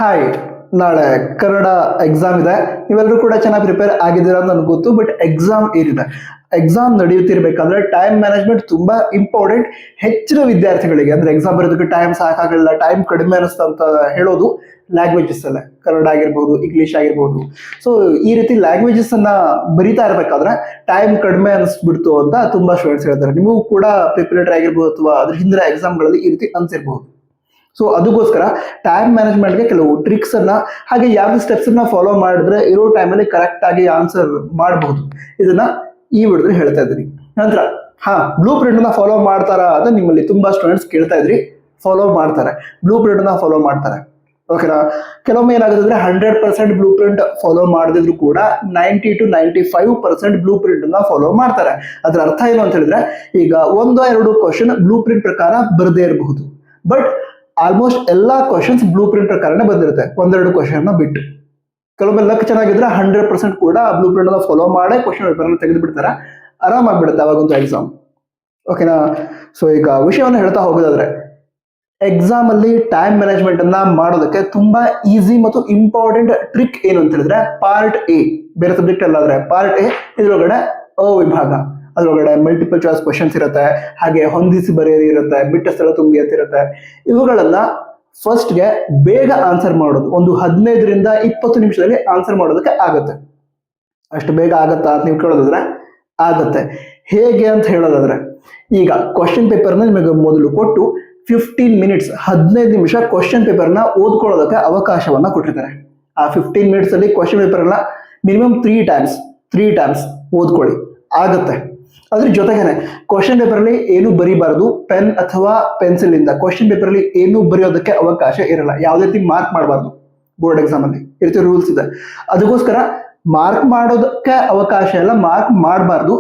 Hi, ನಾಳೆ Kannada exam ಇದೆ. ನೀವೆಲ್ಲರೂ ಕೂಡ ಚೆನ್ನಾಗಿ ಪ್ರಿಪೇರ್ ಆಗಿದ್ದೀರಾ ಅಂತ ನನಗೆ ಗೊತ್ತು. ಬಟ್ ಎಕ್ಸಾಮ್ ಏನಿದೆ, ಎಕ್ಸಾಮ್ ನಡೆಯುತ್ತಿರ್ಬೇಕಂದ್ರೆ ಟೈಮ್ ಮ್ಯಾನೇಜ್ಮೆಂಟ್ ತುಂಬಾ ಇಂಪಾರ್ಟೆಂಟ್. ಹೆಚ್ಚಿನ ವಿದ್ಯಾರ್ಥಿಗಳಿಗೆ ಅಂದ್ರೆ ಎಕ್ಸಾಮ್ ಬರೋದಕ್ಕೆ ಟೈಮ್ ಸಾಕಾಗಲ್ಲ, ಟೈಮ್ ಕಡಿಮೆ ಅನಿಸ್ತಾ ಅಂತ ಹೇಳೋದು ಲ್ಯಾಂಗ್ವೇಜಸ್ ಅಲ್ಲೇ. ಕನ್ನಡ ಆಗಿರ್ಬೋದು, ಇಂಗ್ಲಿಷ್ ಆಗಿರ್ಬೋದು. ಸೊ ಈ ರೀತಿ ಲ್ಯಾಂಗ್ವೇಜಸ್ ಅನ್ನ ಬರಿತಾ ಇರ್ಬೇಕಾದ್ರೆ ಟೈಮ್ ಕಡಿಮೆ ಅನಿಸ್ಬಿಡ್ತು ಅಂತ ತುಂಬಾ ಸ್ಟೂಡೆಂಟ್ಸ್ ಹೇಳ್ತಾರೆ. ನಿಮಗೂ ಕೂಡ ಪ್ರಿಪರೇಟರ್ ಆಗಿರ್ಬೋದು ಅಥವಾ ಅದ್ರ ಹಿಂದಿನ ಎಕ್ಸಾಮ್ಗಳಲ್ಲಿ ಈ ರೀತಿ ಅನ್ಸಿರ್ಬೋದು. ಸೊ ಅದಕ್ಕೋಸ್ಕರ ಟೈಮ್ ಮ್ಯಾನೇಜ್ಮೆಂಟ್ಗೆ ಕೆಲವು ಟ್ರಿಕ್ಸ್ ಅನ್ನ ಹಾಗೆ ಯಾವ ಸ್ಟೆಪ್ಸ್ ಅನ್ನ ಫಾಲೋ ಮಾಡಿದ್ರೆ ಇರೋ ಟೈಮಲ್ಲಿ ಕರೆಕ್ಟ್ ಆಗಿ ಆನ್ಸರ್ ಮಾಡಬಹುದು, ಇದನ್ನ ಈ ವಿಡಿಯೋದಲ್ಲಿ ಹೇಳ್ತಾ ಇದ್ದೀನಿ. ನಂತರ ಬ್ಲೂ ಪ್ರಿಂಟ್ ನ ಫಾಲೋ ಮಾಡ್ತಾರಾ ಅಂತ ನಿಮ್ಮಲ್ಲಿ ತುಂಬಾ ಸ್ಟೂಡೆಂಟ್ಸ್ ಕೇಳ್ತಾ ಇದ್ರಿ. ಫಾಲೋ ಮಾಡ್ತಾರೆ, ಬ್ಲೂ ಪ್ರಿಂಟ್ ನ ಫಾಲೋ ಮಾಡ್ತಾರೆ. ಓಕೆನಾ? ಕೆಲವೊಮ್ಮೆ ಏನಾಗುತ್ತೆ ಅಂದ್ರೆ 100% ಬ್ಲೂ ಪ್ರಿಂಟ್ ಫಾಲೋ ಮಾಡದಿದ್ರು ಕೂಡ 90 to 95% ಬ್ಲೂ ಪ್ರಿಂಟ್ ನ ಫಾಲೋ ಮಾಡ್ತಾರೆ. ಅದ್ರ ಅರ್ಥ ಏನು ಅಂತ ಹೇಳಿದ್ರೆ, ಈಗ 1-2 ಕ್ವಶನ್ ಬ್ಲೂ ಪ್ರಿಂಟ್ ಪ್ರಕಾರ ಬರದೇ ಇರಬಹುದು, ಬಟ್ ಆಲ್ಮೋಸ್ಟ್ ಎಲ್ಲಾ ಕ್ವಶನ್ಸ್ ಬ್ಲೂ ಪ್ರಿಂಟ್ ಪ್ರಕಾರನೇ ಬಂದಿರುತ್ತೆ, 1-2 ಕ್ವಶನ್ ಬಿಟ್ಟು. ಕೆಲವೊಮ್ಮೆ ಲಕ್ ಚೆನ್ನಾಗಿದ್ರೆ 100% ಕೂಡ ಬ್ಲೂ ಪ್ರಿಂಟ್ ಫಾಲೋ ಮಾಡೇ ಕ್ವಶನ್ ಪೇಪರ್ ತೆಗೆದು ಬಿಡ್ತಾರೆ, ಆರಾಮಾಗ್ಬಿಡುತ್ತೆ ಅವಾಗಂತೂ ಎಕ್ಸಾಮ್. ಓಕೆನಾ? ಸೊ ಈಗ ವಿಷಯವನ್ನು ಹೇಳ್ತಾ ಹೋಗೋದಾದ್ರೆ, ಎಕ್ಸಾಮ್ ಅಲ್ಲಿ ಟೈಮ್ ಮ್ಯಾನೇಜ್ಮೆಂಟ್ ಅನ್ನ ಮಾಡೋದಕ್ಕೆ ತುಂಬಾ ಈಸಿ ಮತ್ತು ಇಂಪಾರ್ಟೆಂಟ್ ಟ್ರಿಕ್ ಏನು ಅಂತ ಹೇಳಿದ್ರೆ, ಪಾರ್ಟ್ ಎ, ಬೇರೆ ಸಬ್ಜೆಕ್ಟ್ ಅಲ್ಲಾದ್ರೆ ಪಾರ್ಟ್ ಎ, ಇದ್ರೊಳಗಡೆ ಅ ವಿಭಾಗ, ಅದ್ರೊಳಗಡೆ ಮಲ್ಟಿಪಲ್ ಚಾಯ್ಸ್ ಕ್ವಶನ್ಸ್ ಇರುತ್ತೆ, ಹಾಗೆ ಹೊಂದಿಸಿ ಬರೆಯಿರಿ ಇರುತ್ತೆ, ಬಿಟ್ಟ ಸ್ಥಳ ತುಂಬಿ ಅಂತ ಇರುತ್ತೆ. ಇವುಗಳನ್ನ ಫಸ್ಟ್ಗೆ ಬೇಗ ಆನ್ಸರ್ ಮಾಡೋದು, ಒಂದು 15ರಿಂದ 20 ನಿಮಿಷದಲ್ಲಿ ಆನ್ಸರ್ ಮಾಡೋದಕ್ಕೆ ಆಗುತ್ತೆ. ಅಷ್ಟು ಬೇಗ ಆಗತ್ತಾ ಅಂತ ನೀವು ಕೇಳೋದಾದ್ರೆ ಆಗತ್ತೆ. ಹೇಗೆ ಅಂತ ಹೇಳೋದಾದ್ರೆ, ಈಗ ಕ್ವಶನ್ ಪೇಪರ್ನ ನಿಮಗೆ ಮೊದಲು ಕೊಟ್ಟು 15 ಮಿನಿಟ್ಸ್ 15 ನಿಮಿಷ ಕ್ವಶನ್ ಪೇಪರ್ನ ಓದ್ಕೊಳ್ಳೋದಕ್ಕೆ ಅವಕಾಶವನ್ನ ಕೊಟ್ಟಿರ್ತಾರೆ. ಆ 15 ಮಿನಿಟ್ಸ್ ಅಲ್ಲಿ ಕ್ವಶನ್ ಪೇಪರ್ನ ಮಿನಿಮಮ್ 3 ಟೈಮ್ಸ್ ಓದ್ಕೊಳ್ಳಿ, ಆಗತ್ತೆ. ಅದ್ರ ಜೊತೆಗೇನೆ ಕ್ವಶನ್ ಪೇಪರ್ ಅಲ್ಲಿ ಏನು ಬರೀಬಾರದು, ಪೆನ್ ಅಥವಾ ಪೆನ್ಸಿಲ್ ಇಂದ ಕ್ವಶನ್ ಪೇಪರ್ ಅಲ್ಲಿ ಏನು ಬರೆಯೋದಕ್ಕೆ ಅವಕಾಶ ಇರಲ್ಲ. ಯಾವುದೇ ರೀತಿ ಮಾರ್ಕ್ ಮಾಡಬಾರ್ದು. ಬೋರ್ಡ್ ಎಕ್ಸಾಮ್ ಅಲ್ಲಿ ಈ ರೀತಿ ರೂಲ್ಸ್ ಇದೆ. ಅದಕ್ಕೋಸ್ಕರ ಮಾರ್ಕ್ ಮಾಡೋದಕ್ಕೆ ಅವಕಾಶ ಇಲ್ಲ, ಮಾರ್ಕ್ ಮಾಡಬಾರ್ದು.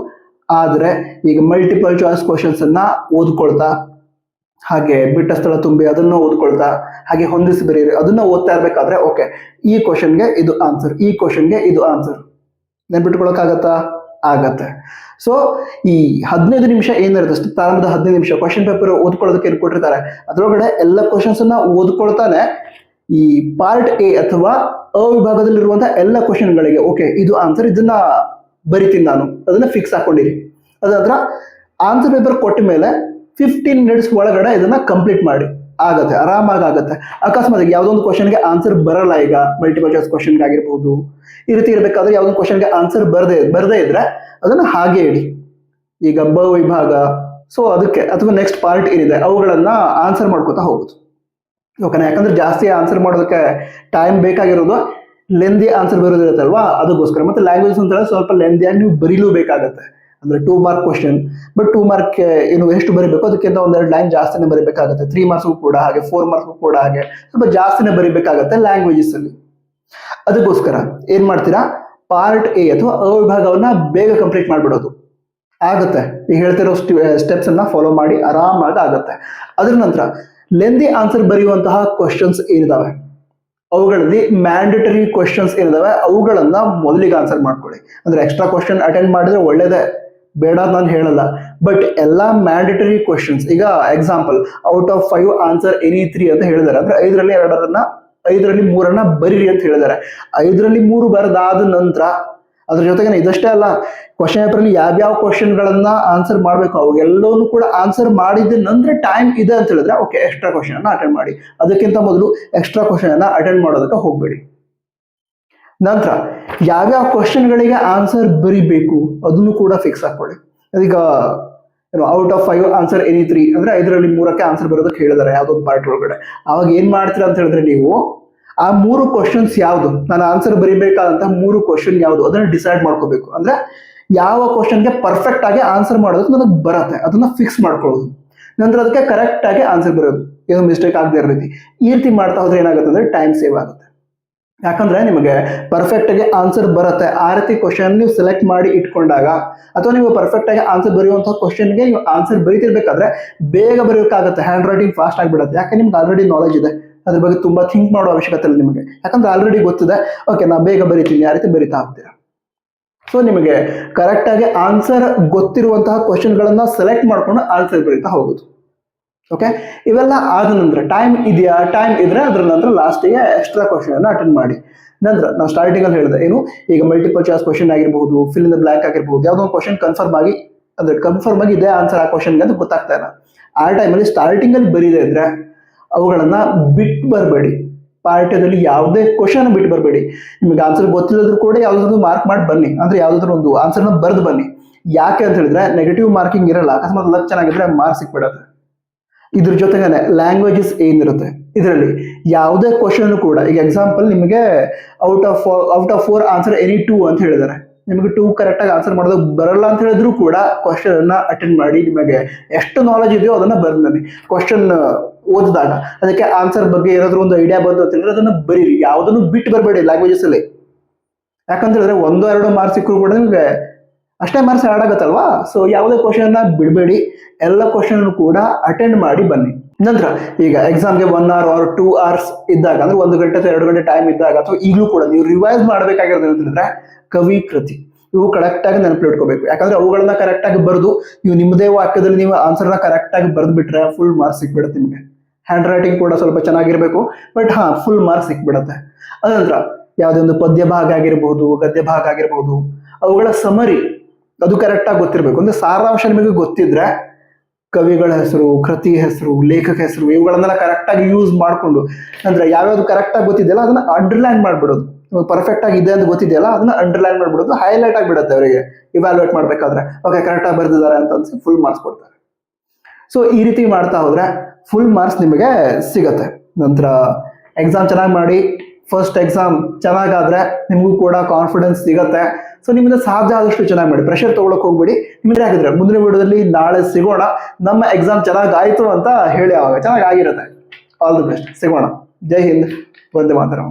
ಆದ್ರೆ ಈಗ ಮಲ್ಟಿಪಲ್ ಚಾಯ್ಸ್ ಕ್ವಶನ್ಸ್ ಅನ್ನ ಓದ್ಕೊಳ್ತಾ, ಹಾಗೆ ಬಿಟ್ಟ ಸ್ಥಳ ತುಂಬಿ ಅದನ್ನ ಓದ್ಕೊಳ್ತಾ, ಹಾಗೆ ಹೊಂದಿಸಿ ಬರೀರಿ ಅದನ್ನ ಓದ್ತಾ ಇರ್ಬೇಕಾದ್ರೆ ಓಕೆ, ಈ ಕ್ವಶನ್ಗೆ ಇದು ಆನ್ಸರ್, ಈ ಕ್ವಶನ್ಗೆ ಇದು ಆನ್ಸರ್ ನೆನ್ಪಿಟ್ಕೊಳಕ್ಕಾಗತ್ತಾ? ಆಗತ್ತೆ. ಸೊ ಈ 15 ನಿಮಿಷ ಏನಿರುತ್ತೆ ಅಷ್ಟು, ಪ್ರಾರಂಭದ 15 ನಿಮಿಷ ಕ್ವಶನ್ ಪೇಪರ್ ಓದ್ಕೊಳ್ಳೋದಕ್ಕೆ ಏನು ಕೊಟ್ಟಿರ್ತಾರೆ, ಅದರೊಳಗಡೆ ಎಲ್ಲ ಕ್ವಶನ್ಸ್ ಅನ್ನ ಓದ್ಕೊಳ್ತಾನೆ ಈ ಪಾರ್ಟ್ ಎ ಅಥವಾ ಅ ವಿಭಾಗದಲ್ಲಿರುವಂತಹ ಎಲ್ಲ ಕ್ವಶನ್ಗಳಿಗೆ ಓಕೆ ಇದು ಆನ್ಸರ್, ಇದನ್ನ ಬರಿತೀನಿ ನಾನು, ಅದನ್ನ ಫಿಕ್ಸ್ ಹಾಕೊಂಡಿರಿ. ಅದಾದ್ರ ಆನ್ಸರ್ ಪೇಪರ್ ಕೊಟ್ಟ ಮೇಲೆ 15 ಮಿನಿಟ್ಸ್ ಒಳಗಡೆ ಇದನ್ನ ಕಂಪ್ಲೀಟ್ ಮಾಡಿ, ಆಗತ್ತೆ, ಆರಾಮಾಗಿ ಆಗತ್ತೆ. ಅಕಸ್ಮಾತ್ ಯಾವುದೊಂದು ಕ್ವಶನ್ಗೆ ಆನ್ಸರ್ ಬರಲ್ಲ, ಈಗ ಮಲ್ಟಿಪಲ್ ಚಾಯ್ಸ್ ಕ್ವಶನ್ಗೆ ಆಗಿರ್ಬೋದು, ಈ ರೀತಿ ಇರಬೇಕಾದ್ರೆ ಯಾವುದೊಂದು ಕ್ವಶನ್ಗೆ ಆನ್ಸರ್ ಬರದೇ ಇದ್ರೆ ಅದನ್ನ ಹಾಗೆ ಇಡಿ. ಈಗ ಬ ವಿಭಾಗ, ಸೊ ಅದಕ್ಕೆ ಅಥವಾ ನೆಕ್ಸ್ಟ್ ಪಾರ್ಟ್ ಏನಿದೆ ಅವುಗಳನ್ನ ಆನ್ಸರ್ ಮಾಡ್ಕೋತಾ ಹೋಗುದು. ಓಕೆನಾ? ಯಾಕಂದ್ರೆ ಜಾಸ್ತಿ ಆನ್ಸರ್ ಮಾಡೋದಕ್ಕೆ ಟೈಮ್ ಬೇಕಾಗಿರೋದು, ಲೆಂದಿ ಆನ್ಸರ್ ಬರೋದಿರುತ್ತಲ್ವಾ, ಅದಕ್ಕೋಸ್ಕರ. ಮತ್ತೆ ಲ್ಯಾಂಗ್ವೇಜ್ ಅಂತ ಸ್ವಲ್ಪ ಲೆಂದಿಯಾಗಿ ನೀವು ಬರೀಲೇಬೇಕಾಗತ್ತೆ. ಅಂದ್ರೆ 2 ಮಾರ್ಕ್ ಕ್ವಶನ್, ಬಟ್ 2 ಮಾರ್ಕ್ ಏನು ಎಷ್ಟು ಬರೀಬೇಕು ಅದಕ್ಕಿಂತ 1-2 ಲೈನ್ ಜಾಸ್ತಿನೇ ಬರೀಬೇಕಾಗುತ್ತೆ. 3 ಮಾರ್ಕ್ಸ್ಗೂ ಕೂಡ ಹಾಗೆ, 4 ಮಾರ್ಕ್ಸ್ಗೂ ಕೂಡ ಹಾಗೆ ಸ್ವಲ್ಪ ಜಾಸ್ತಿನೇ ಬರೀಬೇಕಾಗತ್ತೆ ಲ್ಯಾಂಗ್ವೇಜಸ್ ಅಲ್ಲಿ. ಅದಕ್ಕೋಸ್ಕರ ಏನ್ ಮಾಡ್ತೀರಾ, ಪಾರ್ಟ್ ಎ ಅಥವಾ ಅ ವಿಭಾಗವನ್ನ ಬೇಗ ಕಂಪ್ಲೀಟ್ ಮಾಡ್ಬಿಡೋದು, ಆಗತ್ತೆ. ಈಗ ಹೇಳ್ತಿರೋ ಸ್ಟೆಪ್ಸ್ ಅನ್ನ ಫಾಲೋ ಮಾಡಿ ಆರಾಮಾಗಿ ಆಗತ್ತೆ. ಅದ್ರ ನಂತರ ಲೆಂದಿ ಆನ್ಸರ್ ಬರೆಯುವಂತಹ ಕ್ವಶನ್ಸ್ ಏನಿದಾವೆ, ಅವುಗಳಲ್ಲಿ ಮ್ಯಾಂಡೇಟರಿ ಕ್ವಶನ್ಸ್ ಏನಿದಾವೆ ಅವುಗಳನ್ನ ಮೊದಲಿಗೆ ಆನ್ಸರ್ ಮಾಡ್ಕೊಳ್ಳಿ. ಅಂದ್ರೆ ಎಕ್ಸ್ಟ್ರಾ ಕ್ವಶನ್ ಅಟೆಂಡ್ ಮಾಡಿದ್ರೆ ಒಳ್ಳೇದೇ, ಬೇಡ ನಾನು ಹೇಳಲ್ಲ, ಬಟ್ ಎಲ್ಲಾ ಮ್ಯಾಂಡೇಟರಿ ಕ್ವಶನ್ಸ್, ಈಗ example out of 5 answer any 3 ಅಂತ ಹೇಳಿದಾರೆ, ಅಂದ್ರೆ 5ರಲ್ಲಿ 3 ಬರೀರಿ ಅಂತ ಹೇಳಿದ್ದಾರೆ. 5ರಲ್ಲಿ 3 ಬರೆದಾದ ನಂತರ ಅದ್ರ ಜೊತೆಗೆ ಇದಷ್ಟೇ ಅಲ್ಲ, ಕ್ವಶನ್ ಪೇಪರ್ ಅಲ್ಲಿ ಯಾವ್ಯಾವ ಕ್ವಶನ್ ಗಳನ್ನ ಆನ್ಸರ್ ಮಾಡ್ಬೇಕು ಅವೆಲ್ಲವನ್ನೂ ಕೂಡ ಆನ್ಸರ್ ಮಾಡಿದ ನಂತರ ಟೈಮ್ ಇದೆ ಅಂತ ಹೇಳಿದ್ರೆ ಓಕೆ ಎಕ್ಸ್ಟ್ರಾ ಕ್ವಶನ್ ಅನ್ನ ಅಟೆಂಡ್ ಮಾಡಿ. ಅದಕ್ಕಿಂತ ಮೊದಲು ಎಕ್ಸ್ಟ್ರಾ ಕ್ವಶನ್ ಅನ್ನ ಅಟೆಂಡ್ ಮಾಡೋದಕ್ಕೆ ಹೋಗ್ಬೇಡಿ. ನಂತರ ಯಾವ್ಯಾವ ಕ್ವಶನ್ ಗಳಿಗೆ ಆನ್ಸರ್ ಬರಿಬೇಕು ಅದನ್ನು ಕೂಡ ಫಿಕ್ಸ್ ಹಾಕೊಳ್ಳಿ. ಈಗ ಔಟ್ ಆಫ್ 5 ಆನ್ಸರ್ ಎನಿ 3 ಅಂದ್ರೆ 5ರಲ್ಲಿ 3ಕ್ಕೆ ಆನ್ಸರ್ ಬರೋದಕ್ಕೆ ಹೇಳಿದಾರೆ ಯಾವ್ದೊಂದು ಪಾರ್ಟ್ ಒಳಗಡೆ. ಅವಾಗ ಏನ್ ಮಾಡ್ತೀರಾ ಅಂತ ಹೇಳಿದ್ರೆ, ನೀವು ಆ 3 ಕ್ವಶನ್ಸ್ ಯಾವ್ದು, ನಾನು ಆನ್ಸರ್ ಬರಿಬೇಕಾದಂತಹ 3 ಕ್ವಶನ್ ಯಾವ್ದು ಅದನ್ನ ಡಿಸೈಡ್ ಮಾಡ್ಕೋಬೇಕು. ಅಂದ್ರೆ ಯಾವ ಕ್ವಶನ್ಗೆ ಪರ್ಫೆಕ್ಟ್ ಆಗಿ ಆನ್ಸರ್ ಮಾಡೋದಕ್ಕೆ ನನಗೆ ಬರತ್ತೆ ಅದನ್ನ ಫಿಕ್ಸ್ ಮಾಡ್ಕೊಳ್ಳೋದು. ನಂತರ ಅದಕ್ಕೆ ಕರೆಕ್ಟ್ ಆಗಿ ಆನ್ಸರ್ ಬರೋದು, ಏನೋ ಮಿಸ್ಟೇಕ್ ಆಗದೆ ಇರೋ ರೀತಿ. ಈ ರೀತಿ ಮಾಡ್ತಾ ಹೋದ್ರೆ ಏನಾಗುತ್ತೆ ಅಂದ್ರೆ ಟೈಮ್ ಸೇವ್ ಆಗುತ್ತೆ. ಯಾಕಂದ್ರೆ ನಿಮಗೆ ಪರ್ಫೆಕ್ಟ್ ಆಗಿ ಆನ್ಸರ್ ಬರುತ್ತೆ, ಆ ರೀತಿ ಕ್ವಶನ್ ನೀವು ಸೆಲೆಕ್ಟ್ ಮಾಡಿ ಇಟ್ಕೊಂಡಾಗ, ಅಥವಾ ನೀವು ಪರ್ಫೆಕ್ಟ್ ಆಗಿ ಆನ್ಸರ್ ಬರೆಯುವಂತಹ ಕ್ವಶನ್ಗೆ ನೀವು ಆನ್ಸರ್ ಬರೀತಿರ್ಬೇಕಾದ್ರೆ ಬೇಗ ಬರೆಯೋಕ್ಕಾಗತ್ತೆ, ಹ್ಯಾಂಡ್ ರೈಟಿಂಗ್ ಫಾಸ್ಟ್ ಆಗಿಬಿಡುತ್ತೆ. ಯಾಕೆ ನಿಮ್ಗೆ ಆಲ್ರೆಡಿ ನಾಲೆಜ್ ಇದೆ, ಅದ್ರ ಬಗ್ಗೆ ತುಂಬಾ ಥಿಂಕ್ ಮಾಡೋ ಅವಶ್ಯಕತೆ ಇಲ್ಲ ನಿಮಗೆ, ಯಾಕಂದ್ರೆ ಆಲ್ರೆಡಿ ಗೊತ್ತಿದೆ. ಓಕೆ ನಾ ಬೇಗ ಬರೀತೀನಿ, ಆ ರೀತಿ ಬರೀತಾ ಹೋಗ್ತೀರಾ. ಸೊ ನಿಮಗೆ ಕರೆಕ್ಟ್ ಆಗಿ ಆನ್ಸರ್ ಗೊತ್ತಿರುವಂತಹ ಕ್ವಶನ್ ಗಳನ್ನ ಸೆಲೆಕ್ಟ್ ಮಾಡ್ಕೊಂಡು ಆನ್ಸರ್ ಬರೀತಾ ಹೋಗುದು. ಓಕೆ, ಇವೆಲ್ಲ ಆದ ನಂತರ ಟೈಮ್ ಇದೆಯಾ, ಟೈಮ್ ಇದ್ರೆ ಅದ್ರ ನಂತರ ಲಾಸ್ಟಿಗೆ ಎಕ್ಸ್ಟ್ರಾ ಕ್ವಶನ್ ಅನ್ನ ಅಟೆಂಡ್ ಮಾಡಿ. ನಂತರ ನಾನು ಸ್ಟಾರ್ಟಿಂಗ್ ಅಲ್ಲಿ ಹೇಳಿದೆ ಏನು, ಈಗ ಮಲ್ಟಿಪಲ್ ಚಾಯ್ಸ್ ಕ್ವಶನ್ ಆಗಿರ್ಬಹುದು, ಫಿಲ್ ಇನ್ ದ ಬ್ಲಾಂಕ್ ಆಗಿರ್ಬಹುದು, ಯಾವುದೋ ಒಂದು ಕ್ವಶನ್ ಕನ್ಫರ್ಮ್ ಆಗಿ ಅಂದ್ರೆ ಕನ್ಫರ್ಮ್ ಆಗಿ ಇದೇ ಆನ್ಸರ್ ಆ ಕ್ವಶನ್ಗೆ ಅಂತ ಗೊತ್ತಾಗ್ತಾ ಇಲ್ಲ, ಆ ಟೈಮಲ್ಲಿ ಸ್ಟಾರ್ಟಿಂಗ್ ಅಲ್ಲಿ ಬರೀದೇ ಇದ್ರೆ ಅವುಗಳನ್ನ ಬಿಟ್ಟು ಬರಬೇಡಿ. ಪಾಠದಲ್ಲಿ ಯಾವುದೇ ಕ್ವಶನ್ ಬಿಟ್ಟು ಬರಬೇಡಿ. ನಿಮಗೆ ಆನ್ಸರ್ ಗೊತ್ತಿಲ್ಲದ್ರು ಕೂಡ ಯಾವ್ದಾದ್ರು ಮಾರ್ಕ್ ಮಾಡಿ ಬನ್ನಿ, ಅಂದ್ರೆ ಯಾವ್ದಾದ್ರು ಒಂದು ಆನ್ಸರ್ನ ಬರೆದು ಬನ್ನಿ. ಯಾಕೆ ಅಂತ ಹೇಳಿದ್ರೆ ನೆಗೆಟಿವ್ ಮಾರ್ಕಿಂಗ್ ಇರಲ್ಲ, ಅಕಸ್ಮಾತ್ ಲಕ್ ಚೆನ್ನಾಗಿದ್ರೆ ಮಾರ್ಕ್ಸ್ ಸಿಕ್ಬಿಡತ್ತೆ. ಇದ್ರ ಜೊತೆಗೇನೆ ಲ್ಯಾಂಗ್ವೇಜಸ್ ಏನಿರುತ್ತೆ ಇದರಲ್ಲಿ ಯಾವುದೇ ಕ್ವಶನ್ ಕೂಡ, ಈಗ ಎಕ್ಸಾಂಪಲ್ ನಿಮಗೆ ಔಟ್ ಆಫ್ 4 ಆನ್ಸರ್ ಎನಿ 2 ಅಂತ ಹೇಳಿದ್ದಾರೆ, ನಿಮಗೆ 2 ಕರೆಕ್ಟ್ ಆಗಿ ಆನ್ಸರ್ ಮಾಡೋದಕ್ಕೆ ಬರಲ್ಲ ಅಂತ ಹೇಳಿದ್ರು ಕೂಡ ಕ್ವಶನ್ ಅನ್ನ ಅಟೆಂಡ್ ಮಾಡಿ. ನಿಮಗೆ ಎಷ್ಟು ನಾಲೆಜ್ ಇದೆಯೋ ಅದನ್ನ ಬರೆದಿ. ಕ್ವಶನ್ ಓದಿದಾಗ ಅದಕ್ಕೆ ಆನ್ಸರ್ ಬಗ್ಗೆ ಏನಾದ್ರು ಒಂದು ಐಡಿಯಾ ಬಂತು ಅಂತ ಹೇಳಿದ್ರೆ ಅದನ್ನ ಬರೀರಿ, ಯಾವುದನ್ನು ಬಿಟ್ಟು ಬರಬೇಡಿ ಲ್ಯಾಂಗ್ವೇಜಸ್ ಅಲ್ಲಿ. ಯಾಕಂತ ಹೇಳಿದ್ರೆ 1-2 ಮಾರ್ಕ್ಸ್ ಸಿಕ್ಕರು ಕೂಡ ನಿಮಗೆ ಅಷ್ಟೇ ಮಾರ್ಕ್ಸ್ ಆಡ್ ಆಗತ್ತಲ್ವಾ. ಸೊ ಯಾವುದೇ ಕ್ವಶನ್ ಬಿಡಬೇಡಿ, ಎಲ್ಲ ಕ್ವಶನ್ ಕೂಡ ಅಟೆಂಡ್ ಮಾಡಿ ಬನ್ನಿ. ನಂತರ ಈಗ ಎಕ್ಸಾಮ್ಗೆ 1 hour or 2 hours ಇದ್ದಾಗ, ಅಂದ್ರೆ 1 ಗಂಟೆ ಅಥವಾ 2 ಗಂಟೆ ಟೈಮ್ ಇದ್ದಾಗ, ಅಥವಾ ಈಗಲೂ ಕೂಡ ನೀವು ರಿವೈಸ್ ಮಾಡಬೇಕಾಗಿರೋದು ಅಂತಂದ್ರೆ ಕವಿ ಕೃತಿ ಇವು ಕರೆಕ್ಟ್ ಆಗಿ ನೆನಪಿಟ್ಕೋಬೇಕು. ಯಾಕಂದ್ರೆ ಅವುಗಳನ್ನ ಕರೆಕ್ಟ್ ಆಗಿ ಬರೆದು ನೀವು ನಿಮ್ಮದೇ ವಾಕ್ಯದಲ್ಲಿ ನೀವು ಆನ್ಸರ್ನ ಕರೆಕ್ಟ್ ಆಗಿ ಬರೆದು ಬಿಟ್ರೆ ಫುಲ್ ಮಾರ್ಕ್ಸ್ ಸಿಕ್ಬಿಡುತ್ತೆ ನಿಮಗೆ. ಹ್ಯಾಂಡ್ ರೈಟಿಂಗ್ ಕೂಡ ಸ್ವಲ್ಪ ಚೆನ್ನಾಗಿರ್ಬೇಕು, ಬಟ್ ಫುಲ್ ಮಾರ್ಕ್ಸ್ ಸಿಕ್ಬಿಡುತ್ತೆ. ಅನಂತರ ಯಾವುದೇ ಒಂದು ಪದ್ಯ ಭಾಗ ಆಗಿರ್ಬಹುದು, ಗದ್ಯ ಭಾಗ ಆಗಿರ್ಬಹುದು, ಅವುಗಳ ಸಮರಿ ಅದು ಕರೆಕ್ಟ್ ಆಗಿ ಗೊತ್ತಿರಬೇಕು. ಅಂದ್ರೆ ಸಾರಾಂಶ ನಿಮಗೆ ಗೊತ್ತಿದ್ರೆ ಕವಿಗಳ ಹೆಸರು, ಕೃತಿ ಹೆಸರು, ಲೇಖಕ ಹೆಸರು ಇವುಗಳನ್ನೆಲ್ಲ ಕರೆಕ್ಟ್ ಆಗಿ ಯೂಸ್ ಮಾಡ್ಕೊಂಡು, ಅಂದ್ರೆ ಯಾವ್ಯಾವ್ದು ಕರೆಕ್ಟ್ ಆಗಿ ಗೊತ್ತಿದೆಯಲ್ಲ ಅದನ್ನ ಅಂಡರ್ಲೈನ್ ಮಾಡ್ಬಿಡೋದು. ಪರ್ಫೆಕ್ಟ್ ಆಗಿ ಇದೆ ಅಂತ ಗೊತ್ತಿದೆಯಲ್ಲ ಅದನ್ನ ಅಂಡರ್ಲೈನ್ ಮಾಡ್ಬಿಡೋದು, ಹೈಲೈಟ್ ಆಗಿಬಿಡುತ್ತೆ ಅವರಿಗೆ ಇವ್ಯಾಲ್ಯೂಯೇಟ್ ಮಾಡ್ಬೇಕಾದ್ರೆ. ಓಕೆ, ಕರೆಕ್ಟ್ ಆಗಿ ಬರ್ದಿದ್ದಾರೆ ಅಂತ ಅನ್ಸಿ ಫುಲ್ ಮಾರ್ಕ್ಸ್ ಕೊಡ್ತಾರೆ. ಸೊ ಈ ರೀತಿ ಮಾಡ್ತಾ ಹೋದ್ರೆ ಫುಲ್ ಮಾರ್ಕ್ಸ್ ನಿಮಗೆ ಸಿಗತ್ತೆ. ನಂತರ ಎಕ್ಸಾಮ್ ಚೆನ್ನಾಗಿ ಮಾಡಿ. ಫಸ್ಟ್ ಎಕ್ಸಾಮ್ ಚೆನ್ನಾಗಾದ್ರೆ ನಿಮಗೂ ಕೂಡ ಕಾನ್ಫಿಡೆನ್ಸ್ ಸಿಗತ್ತೆ. ಸೊ ನಿಮ್ಮಿಂದ ಸಾಧ್ಯ ಆದಷ್ಟು ಚೆನ್ನಾಗಿ ಮಾಡಿ, ಪ್ರೆಷರ್ ತಗೊಳಕ್ ಹೋಗ್ಬೇಡಿ. ನಿಮ್ಗೆ ಹಾಕಿದ್ರೆ ಮುಂದಿನ ವಿಡಿಯೋದಲ್ಲಿ ನಾಳೆ ಸಿಗೋಣ. ನಮ್ಮ ಎಕ್ಸಾಮ್ ಚೆನ್ನಾಗಾಯ್ತು ಅಂತ ಹೇಳಿ, ಅವಾಗ ಚೆನ್ನಾಗಿ ಆಗಿರುತ್ತೆ. ಆಲ್ ದಿ ಬೆಸ್ಟ್, ಸಿಗೋಣ. ಜೈ ಹಿಂದ್, ವಂದೇ ಮಾತರಂ.